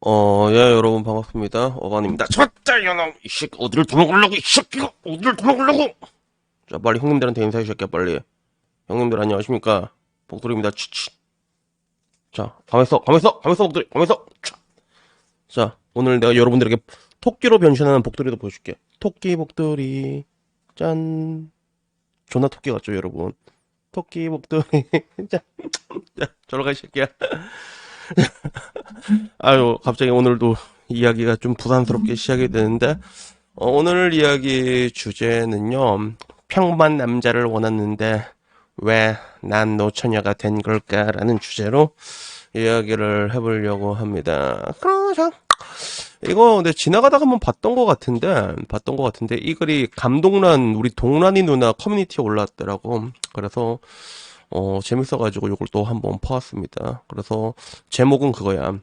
예, 여러분 반갑습니다. 어반입니다. 저따 이놈 이 새끼 어디를 도망가려고 이 새끼가 어디를 도망가려고? 자, 빨리 형님들한테 인사해 주실게요, 빨리. 형님들 안녕하십니까? 복돌입니다. 치치. 자, 가만있어, 복돌이, 가만있어. 자, 오늘 내가 여러분들에게 토끼로 변신하는 복돌이도 보여줄게. 토끼 복돌이, 짠. 존나 토끼 같죠, 여러분? 토끼 복돌이, 짠. 자, 저러 가, 이 새끼야. 아유, 갑자기 오늘도 이야기가 좀 부산스럽게 시작이 되는데, 오늘 이야기 주제는요, 평범한 남자를 원했는데, 왜 난 노처녀가 된 걸까라는 주제로 이야기를 해보려고 합니다. 그러자, 이거 근데 지나가다가 한번 봤던 것 같은데, 이 글이 감동란, 우리 동란이 누나 커뮤니티에 올라왔더라고. 그래서, 재밌어가지고 이걸 또 한번 퍼왔습니다. 그래서, 제목은 그거야.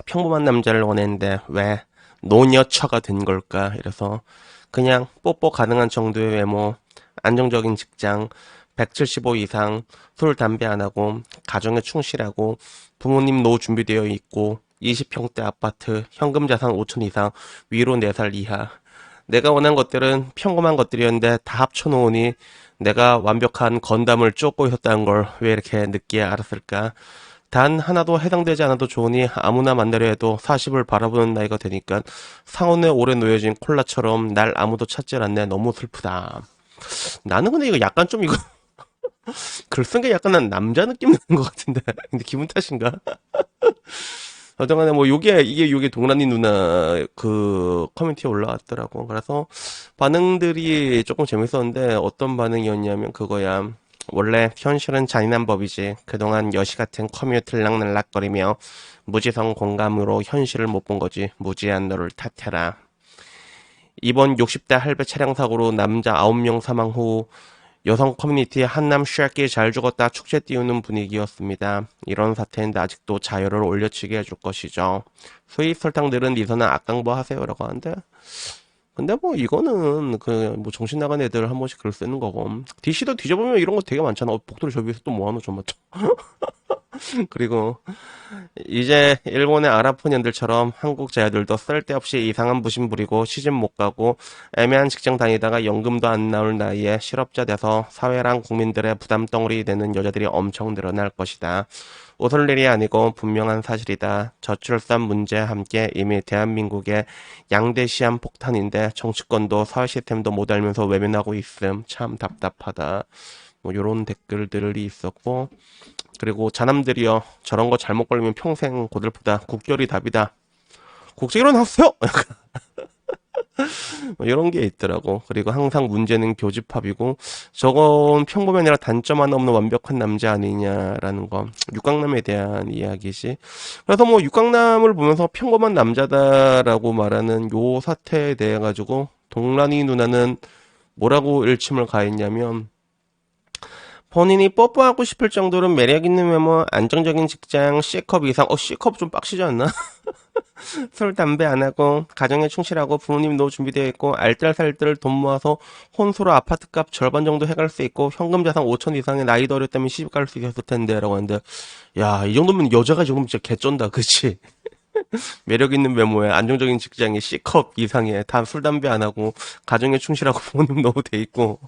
평범한 남자를 원했는데 왜 노녀처가 된 걸까? 이래서 그냥 뽀뽀 가능한 정도의 외모, 안정적인 직장, 175 이상, 술, 담배 안 하고, 가정에 충실하고, 부모님 노후 준비되어 있고, 20평대 아파트, 현금 자산 5천 이상, 위로 4살 이하. 내가 원한 것들은 평범한 것들이었는데 다 합쳐놓으니 내가 완벽한 건담을 쫓고 있었다는 걸 왜 이렇게 늦게 알았을까? 단 하나도 해당되지 않아도 좋으니 아무나 만나려 해도 40을 바라보는 나이가 되니까 상온에 오래 놓여진 콜라처럼 날 아무도 찾질 않네. 너무 슬프다. 나는 근데 이거 약간 좀 이거 글 쓴 게 약간 난 남자 느낌 나는 것 같은데. 근데 기분 탓인가? 어쨌거나 뭐 요게 동란이 누나 그 커뮤니티에 올라왔더라고. 그래서 반응들이 조금 재밌었는데 어떤 반응이었냐면 그거야. 원래 현실은 잔인한 법이지. 그동안 여시 같은 커뮤 들락날락거리며 무지성 공감으로 현실을 못 본 거지. 무지한 너를 탓해라. 이번 60대 할배 차량 사고로 남자 9명 사망 후 여성 커뮤니티에 한남 쉐끼 잘 죽었다 축제 띄우는 분위기였습니다. 이런 사태인데 아직도 자유를 올려치게 해줄 것이죠. 수입 설탕들은 리서는 악강보 하세요라고 하는데 근데 뭐 이거는 그 뭐 정신 나간 애들 한 번씩 글 쓰는 거고 DC도 뒤져보면 이런 거 되게 많잖아. 복도를 저 위해서 또 뭐하노 좀 맞죠. 그리고 이제 일본의 아랍소년들처럼 한국 자녀들도 쓸데없이 이상한 부심 부리고 시집 못 가고 애매한 직장 다니다가 연금도 안 나올 나이에 실업자 돼서 사회랑 국민들의 부담 덩어리 되는 여자들이 엄청 늘어날 것이다. 웃을 일이 아니고 분명한 사실이다. 저출산 문제와 함께 이미 대한민국의 양대 시한 폭탄인데 정치권도 사회 시스템도 못 알면서 외면하고 있음. 참 답답하다. 뭐 요런 댓글들이 있었고 그리고 자남들이여 저런 거 잘못 걸리면 평생 고달프다. 국결이 답이다. 국제결혼 하세요. 뭐 이런 게 있더라고. 그리고 항상 문제는 교집합이고 저건 평범이 아니라 단점 하나 없는 완벽한 남자 아니냐라는 거. 육강남에 대한 이야기지. 그래서 뭐 육강남을 보면서 평범한 남자다라고 말하는 요 사태에 대해 가지고 동란이 누나는 뭐라고 일침을 가했냐면 본인이 뽀뽀하고 싶을 정도로 매력 있는 외모, 안정적인 직장, C컵 이상. C컵 좀 빡시지 않나? 술, 담배 안 하고, 가정에 충실하고, 부모님 노후 준비되어 있고, 알뜰살뜰 돈 모아서 혼수로 아파트값 절반 정도 해갈 수 있고, 현금 자산 5천 이상의 나이도 어렸다면 시집 갈 수 있었을 텐데, 라고 하는데, 야, 이 정도면 여자가 지금 진짜 개쩐다, 그치? 매력 있는 외모에 안정적인 직장에 C컵 이상에 다 술, 담배 안 하고, 가정에 충실하고, 부모님 노후 돼 있고,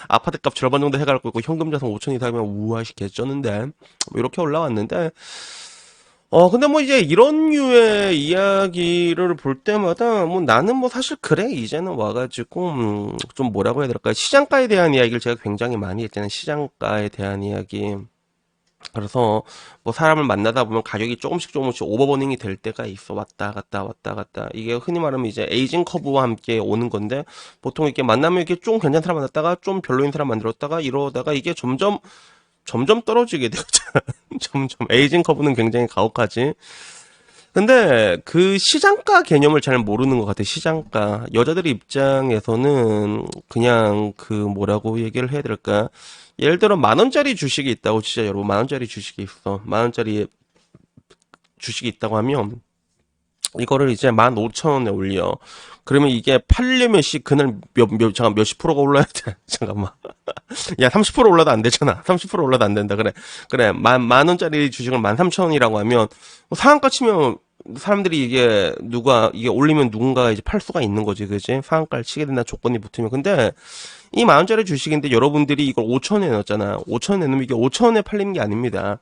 아파트값 절반 정도 해갈 거고, 현금 자산 5천 이상이면, 우와, 씨, 개쩌는데. 뭐 이렇게 올라왔는데, 근데 뭐 이제 이런 류의 이야기를 볼 때마다 뭐 나는 뭐 사실 그래 이제는 와가지고 좀 뭐라고 해야 될까 시장가에 대한 이야기를 제가 굉장히 많이 했잖아요. 시장가에 대한 이야기. 그래서 뭐 사람을 만나다 보면 가격이 조금씩 오버버닝이 될 때가 있어. 왔다 갔다 왔다 갔다. 이게 흔히 말하면 이제 에이징 커브와 함께 오는 건데 보통 이렇게 만나면 이렇게 좀 괜찮은 사람 만났다가 좀 별로인 사람 만들었다가 이러다가 이게 점점 떨어지게 되잖아. 점점 에이징 커브는 굉장히 가혹하지. 근데 그 시장가 개념을 잘 모르는 것 같아. 시장가 여자들 입장에서는 그냥 그 뭐라고 얘기를 해야 될까? 예를 들어 10,000원짜리 주식이 있다고 진짜 여러분 10,000원짜리 주식이 있어. 10,000원짜리 주식이 있다고 하면 이거를 이제 15,000원에 올려. 그러면 이게 팔려면 그날 잠깐 몇십 프로가 올라야 돼. 잠깐만. 야, 30% 올라도 안 되잖아. 30% 올라도 안 된다. 그래. 그래. 만 원짜리 주식을 13,000원이라고 하면, 상한가 치면, 사람들이 이게 올리면 누군가가 이제 팔 수가 있는 거지, 그지? 상한가를 치게 된다 조건이 붙으면. 근데 이 10,000원짜리 주식인데 여러분들이 이걸 5,000원에 넣었잖아. 5,000원에 넣으면 이게 5,000원에 팔리는 게 아닙니다.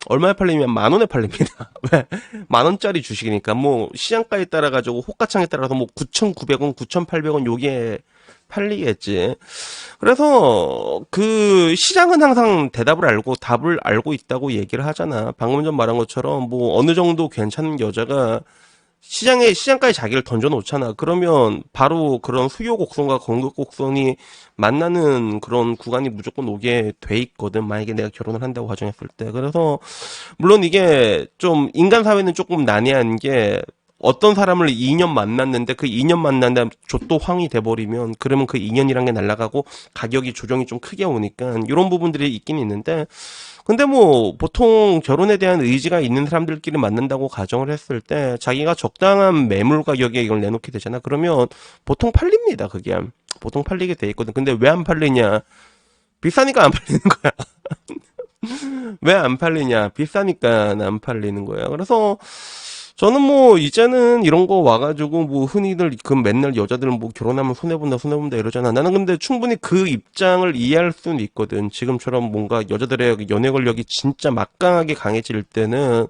얼마에 팔리면 10,000원에 팔립니다. 왜? 10,000원짜리 주식이니까 뭐 시장가에 따라 가지고 호가창에 따라서 뭐 9,900원, 9,800원 요게 팔리겠지. 그래서 그 시장은 항상 대답을 알고 답을 알고 있다고 얘기를 하잖아. 방금 전 말한 것처럼 뭐 어느 정도 괜찮은 여자가 시장가에 자기를 던져 놓잖아. 그러면 바로 그런 수요 곡선과 공급 곡선이 만나는 그런 구간이 무조건 오게 돼 있거든. 만약에 내가 결혼을 한다고 가정했을 때. 그래서 물론 이게 좀 인간 사회는 조금 난해한 게 어떤 사람을 2년 만났는데 그 2년 만났는데 족도 황이 돼버리면 그러면 그 2년이란 게 날아가고 가격이 조정이 좀 크게 오니까 이런 부분들이 있긴 있는데 근데 뭐 보통 결혼에 대한 의지가 있는 사람들끼리 만난다고 가정을 했을 때 자기가 적당한 매물 가격에 이걸 내놓게 되잖아. 그러면 보통 팔립니다. 그게 보통 팔리게 돼 있거든. 근데 왜 안 팔리냐? 비싸니까 안 팔리는 거야. 왜 안 팔리냐? 비싸니까 안 팔리는 거야. 그래서 저는 뭐 이제는 이런 거 와가지고 뭐 흔히들 그 맨날 여자들은 뭐 결혼하면 손해본다 이러잖아. 나는 근데 충분히 그 입장을 이해할 수는 있거든. 지금처럼 뭔가 여자들의 연애 권력이 진짜 막강하게 강해질 때는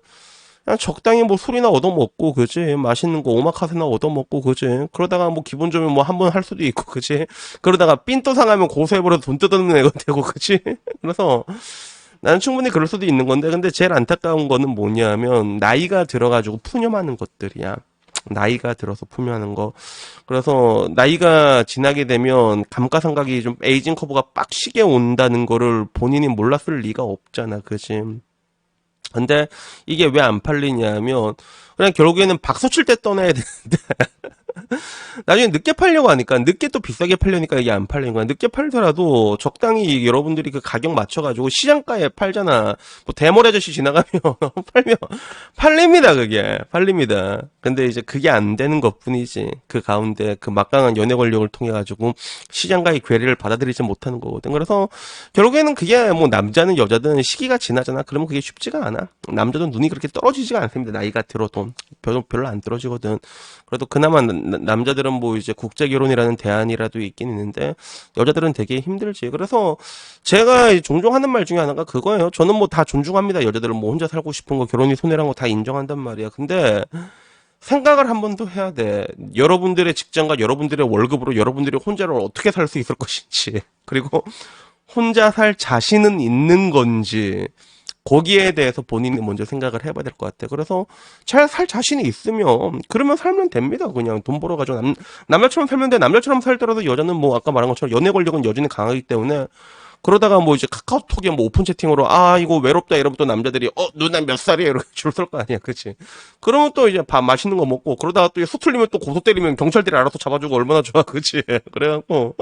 그냥 적당히 뭐 술이나 얻어먹고 그지, 맛있는 거 오마카세나 얻어먹고 그지, 그러다가 뭐 기분 좋으면 뭐 한 번 할 수도 있고 그지, 그러다가 삔또 상하면 고소해버려서 돈 뜯어내는 애가 되고 그지. 그래서 나는 충분히 그럴 수도 있는 건데, 근데 제일 안타까운 거는 뭐냐면, 나이가 들어가지고 푸념하는 것들이야. 나이가 들어서 푸념하는 거. 그래서, 나이가 지나게 되면, 감가상각이 좀, 에이징 커브가 빡시게 온다는 거를 본인이 몰랐을 리가 없잖아, 그지? 근데, 이게 왜 안 팔리냐면, 그냥 결국에는 박수 칠 때 떠나야 되는데, 나중에 늦게 팔려고 하니까 늦게 또 비싸게 팔려니까 이게 안 팔리는 거야. 늦게 팔더라도 적당히 여러분들이 그 가격 맞춰가지고 시장가에 팔잖아. 뭐 대머리 아저씨 지나가면 팔면 팔립니다. 그게 팔립니다. 근데 이제 그게 안 되는 것뿐이지. 그 가운데 그 막강한 연애 권력을 통해 가지고 시장가의 괴리를 받아들이지 못하는 거거든. 그래서 결국에는 그게 뭐 남자는 여자든 시기가 지나잖아. 그러면 그게 쉽지가 않아. 남자도 눈이 그렇게 떨어지지가 않습니다. 나이가 들어도 별로 안 떨어지거든. 그래도 그나마 남자들은 뭐 이제 국제 결혼이라는 대안이라도 있긴 있는데 여자들은 되게 힘들지. 그래서 제가 종종 하는 말 중에 하나가 그거예요. 저는 뭐 다 존중합니다. 여자들은 뭐 혼자 살고 싶은 거, 결혼이 손해란 거 다 인정한단 말이야. 근데 생각을 한 번 더 해야 돼. 여러분들의 직장과 여러분들의 월급으로 여러분들이 혼자를 어떻게 살 수 있을 것인지, 그리고 혼자 살 자신은 있는 건지, 거기에 대해서 본인이 먼저 생각을 해봐야 될 것 같아. 그래서 잘 살 자신이 있으면 그러면 살면 됩니다. 그냥 돈 벌어가지고 남자처럼 살면 돼. 남자처럼 살더라도 여자는 뭐 아까 말한 것처럼 연애 권력은 여전히 강하기 때문에 그러다가 뭐 이제 카카오톡에 뭐 오픈 채팅으로 아 이거 외롭다 이러면 또 남자들이 누나 몇 살이야 이렇게 줄 설 거 아니야, 그치? 그러면 또 이제 밥 맛있는 거 먹고 그러다가 또 수틀리면 또 고소 때리면 경찰들이 알아서 잡아주고 얼마나 좋아, 그치? 그래갖고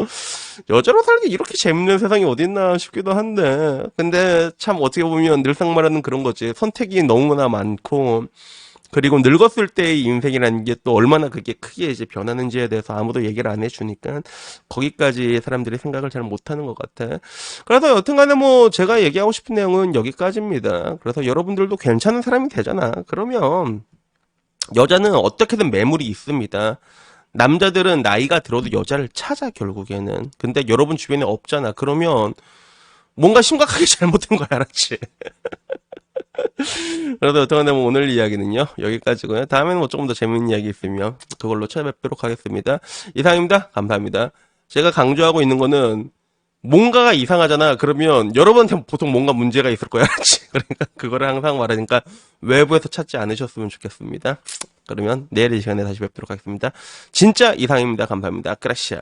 여자로 살기 이렇게 재밌는 세상이 어딨나 싶기도 한데 근데 참 어떻게 보면 늘상 말하는 그런 거지. 선택이 너무나 많고 그리고 늙었을 때의 인생이라는 게 또 얼마나 그게 크게 이제 변하는지에 대해서 아무도 얘기를 안 해주니까 거기까지 사람들이 생각을 잘 못하는 것 같아. 그래서 여튼간에 뭐 제가 얘기하고 싶은 내용은 여기까지입니다. 그래서 여러분들도 괜찮은 사람이 되잖아. 그러면 여자는 어떻게든 매물이 있습니다. 남자들은 나이가 들어도 여자를 찾아 결국에는. 근데 여러분 주변에 없잖아. 그러면 뭔가 심각하게 잘못된 거야, 알았지? 그래도 여튼간에 뭐 오늘 이야기는요 여기까지고요. 다음에는 뭐 조금 더 재밌는 이야기 있으면 그걸로 찾아뵙도록 하겠습니다. 이상입니다. 감사합니다. 제가 강조하고 있는 거는 뭔가가 이상하잖아. 그러면 여러분한테 보통 뭔가 문제가 있을 거야. 그러니까 그거를 항상 말하니까 외부에서 찾지 않으셨으면 좋겠습니다. 그러면 내일 이 시간에 다시 뵙도록 하겠습니다. 진짜 이상입니다. 감사합니다. 크라샹.